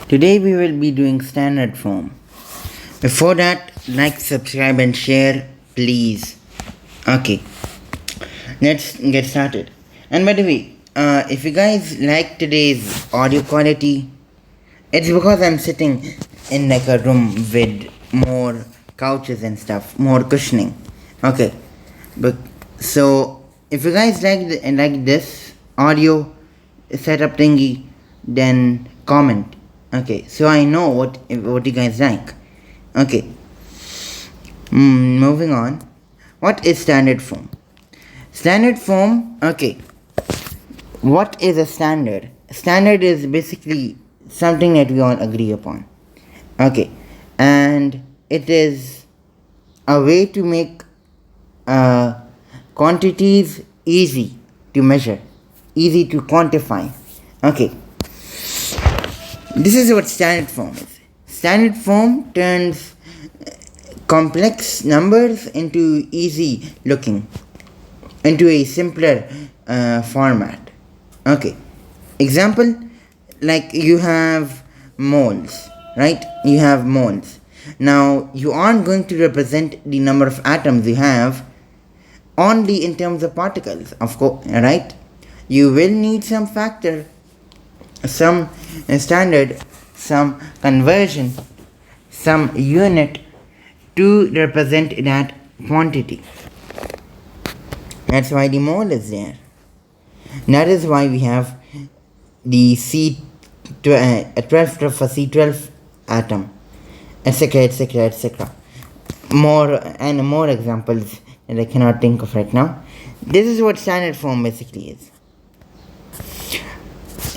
Today we will be doing standard form. Before that, like, subscribe and share, please. Okay, let's get started. And by the way, if you guys like today's audio quality, it's because I'm sitting in like a room with more couches and stuff, more cushioning. Okay, but so if you guys like this audio setup thingy, then comment. Okay, so I know what you guys like. Okay, moving on. What is standard form? Standard form. Okay, what is a standard? Standard is basically something that we all agree upon. Okay, and it is a way to make quantities easy to measure, easy to quantify. Okay, this is what standard form is. Standard form turns complex numbers into easy looking, into a simpler format. Okay, example, like you have moles, right? You have moles. Now you aren't going to represent the number of atoms you have only in terms of particles, of course, right? You will need some factor, some standard, some conversion, some unit to represent that quantity. That's why the mole is there. That is why we have the C12 for C12 atom, etc., etc., etc. More and more examples that I cannot think of right now. This is what standard form basically is.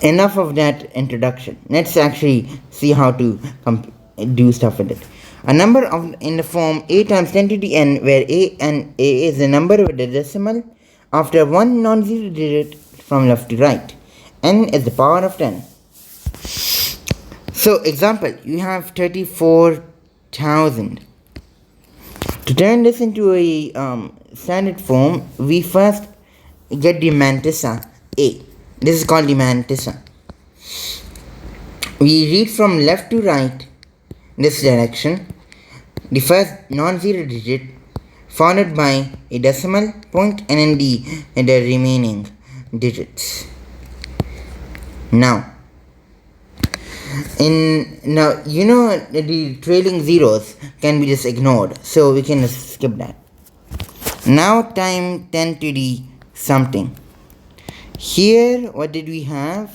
Enough of that introduction. Let's actually see how to do stuff with it. A number in the form a times 10 to the n, where a is a number with a decimal after one non-zero digit from left to right. N is the power of 10. So, example, you have 34,000. To turn this into a standard form, we first get the mantissa a. This is called the mantissa. We read from left to right, this direction, the first non-zero digit followed by a decimal point and then the remaining digits. Now you know the trailing zeros can be just ignored, so we can just skip that. Now time 10 to the something. Here, what did we have?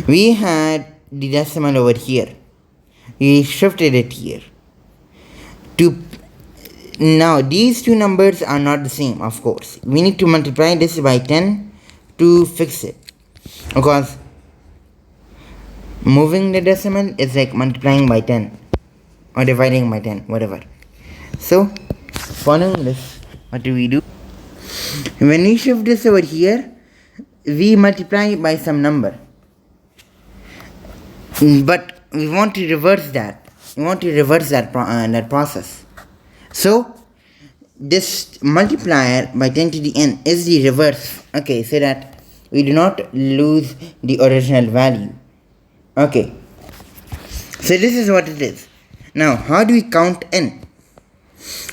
We had the decimal over here. We shifted it here. Now, these two numbers are not the same, of course. We need to multiply this by 10 to fix it. Because moving the decimal is like multiplying by 10 or dividing by 10, whatever. So, following this, what do we do? When we shift this over here, we multiply by some number. But we want to reverse that. We want to reverse that process. So, this multiplier by 10 to the n is the reverse. Okay, so that we do not lose the original value. Okay, so this is what it is. Now, how do we count n?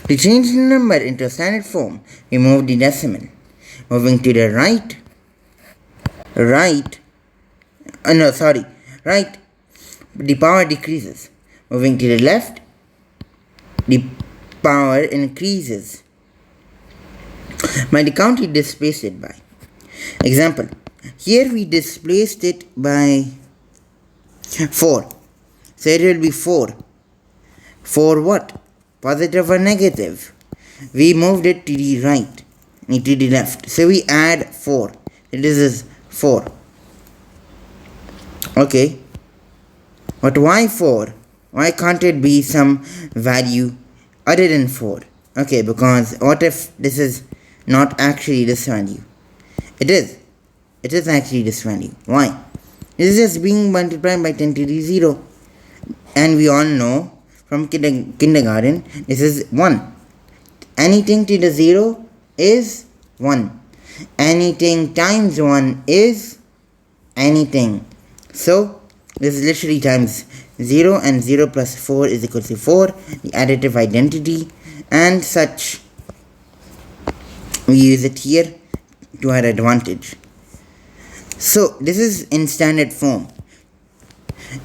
To change the number into a standard form, we move the decimal. Moving to the right, the power decreases. Moving to the left, the power increases by the count we displaced it by. Example, here we displaced it by 4. So it will be 4. 4 what? Positive or negative? We moved it to the right, to the left. So we add 4. This is 4. Okay. But why 4? Why can't it be some value other than 4? Okay, because what if this is not actually this value? It is. It is actually this value. Why? This is just being multiplied by 10 to the 0. And we all know from kindergarten, this is 1. Anything to the 0 is 1. Anything times 1 is anything. So this is literally times 0, and 0 plus 4 is equal to 4, the additive identity, and such. We use it here to our advantage. So this is in standard form.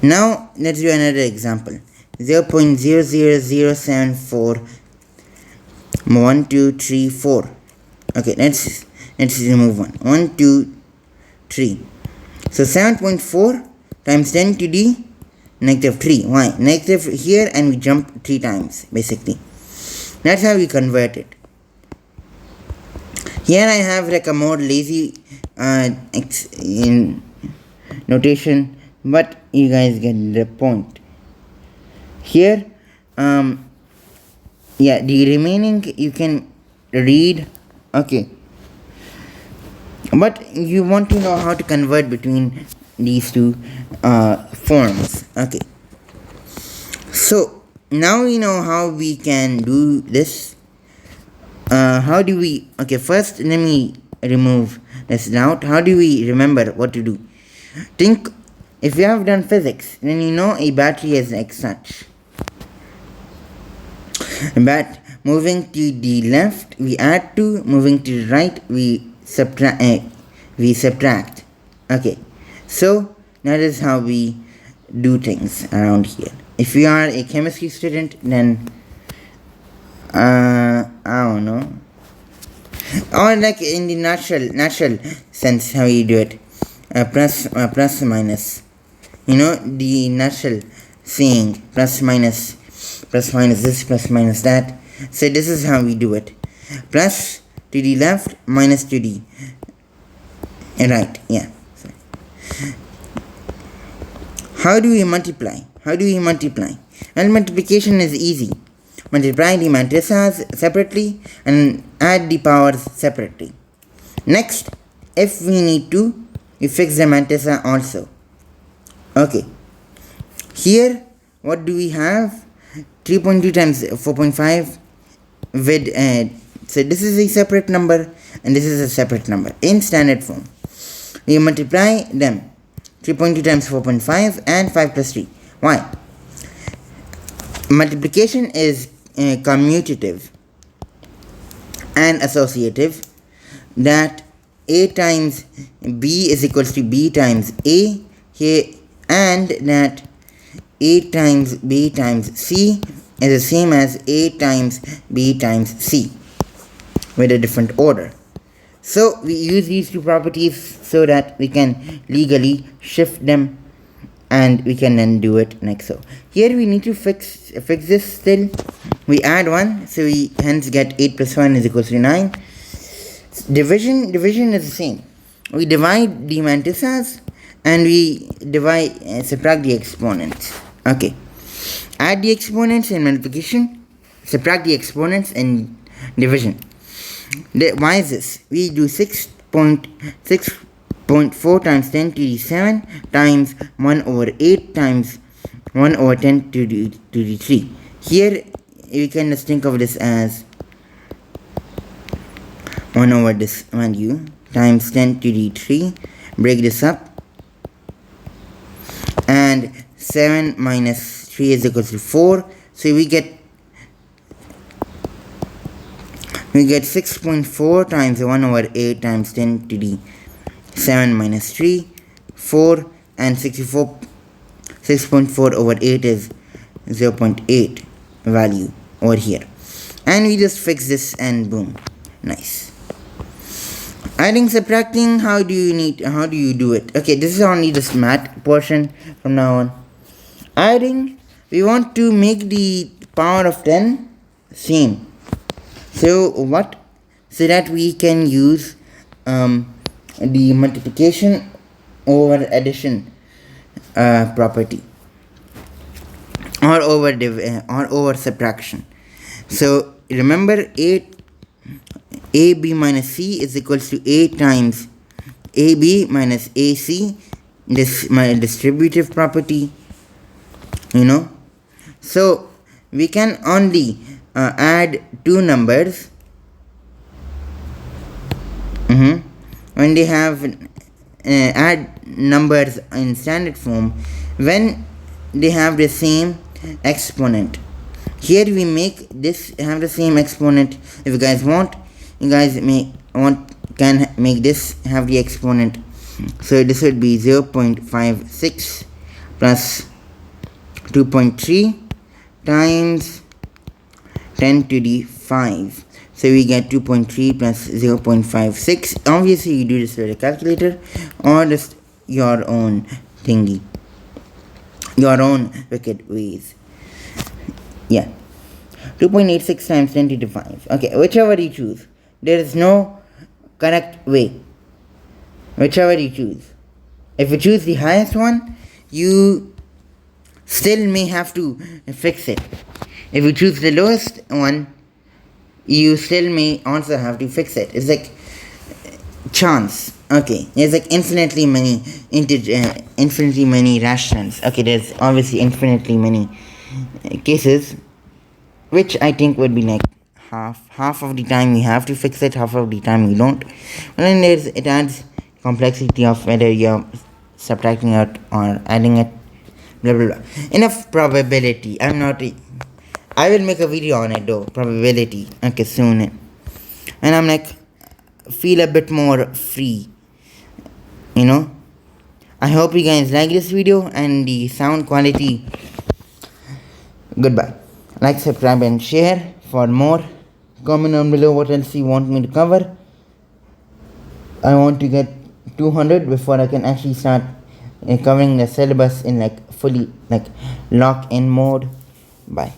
Now let's do another example. 0.000741234. Okay, let's remove 1, 2, 3. So 7.4 times 10 to the negative 3. Why? Negative here, and we jump 3 times basically. That's how we convert it. Here I have like a more lazy in notation, but you guys get the point. Here, yeah, the remaining you can read. Okay, but you want to know how to convert between these two forms. Okay, so now we know how we can do this. How do we? Okay, first let me remove this doubt. How do we remember what to do? Think, if you have done physics, then you know a battery is like such. But moving to the left, we add 2. Moving to the right, we subtract. Okay, so that is how we do things around here. If you are a chemistry student, then I don't know, or like in the natural sense, how you do it, plus minus, you know, the natural saying, plus minus this, plus minus that. So this is how we do it. Plus to the left, minus to the right. Yeah. How do we multiply? Well, multiplication is easy. Multiply the matrices separately and add the powers separately. Next, if we need to, we fix the matrices also. Okay. Here, what do we have? 3.2 times 4.5 with so this is a separate number and this is a separate number in standard form. We multiply them. 3.2 times 4.5 and 5 plus 3. Why? Multiplication is commutative and associative, that a times b is equals to b times a here, and that a times b times c is the same as a times b times c with a different order. So we use these two properties so that we can legally shift them, and we can then do it like so. Here we need to fix this still. We add 1, so we hence get 8 plus 1 is equals to 9. Division is the same. We divide the matrices and we subtract the exponents. Okay. Add the exponents in multiplication, subtract the exponents in division. Why is this? We do 6.4 times 10 to the 7 times 1 over 8 times 1 over 10 to the 3. Here you can just think of this as 1 over this value times 10 to the 3. Break this up, and 7 minus 3 is equal to 4. So we get 6.4 times 1 over 8 times 10 to the 7 minus 3, 4, and 6.4 over 8 is 0.8 value over here. And we just fix this and boom. Nice. Adding, subtracting, how do you do it? Okay, this is only this math portion from now on. Adding, we want to make the power of 10 same. So what? So that we can use the multiplication over addition property, or over subtraction. So remember, AB minus C is equals to A times AB minus AC. This my distributive property, you know. So we can only add two numbers when they have add numbers in standard form when they have the same exponent. Here we make this have the same exponent. If you guys want, you guys can make this have the exponent. So this would be 0.56 plus 2.3 times 10 to the 5. So we get 2.3 plus 0.56. Obviously you do this with a calculator or just your own thingy, your own wicked ways. Yeah, 2.86 times 10 to the 5. Okay, whichever you choose, there is no correct way. Whichever you choose. If you choose the highest one, you still may have to fix it. If you choose the lowest one, you still may also have to fix it. It's like chance. Okay, there's like infinitely many rationals. Okay, there's obviously infinitely many cases, which I think would be like half of the time you have to fix it, half of the time you don't. But then it adds complexity of whether you're subtracting it or adding it, blah blah blah. Enough probability. I will make a video on it though, probability, okay, soon. And I'm like, feel a bit more free, you know. I hope you guys like this video and the sound quality. Goodbye. Like, subscribe and share for more. Comment down below what else you want me to cover. I want to get 200 before I can actually start covering the syllabus in like fully like lock in mode. Bye.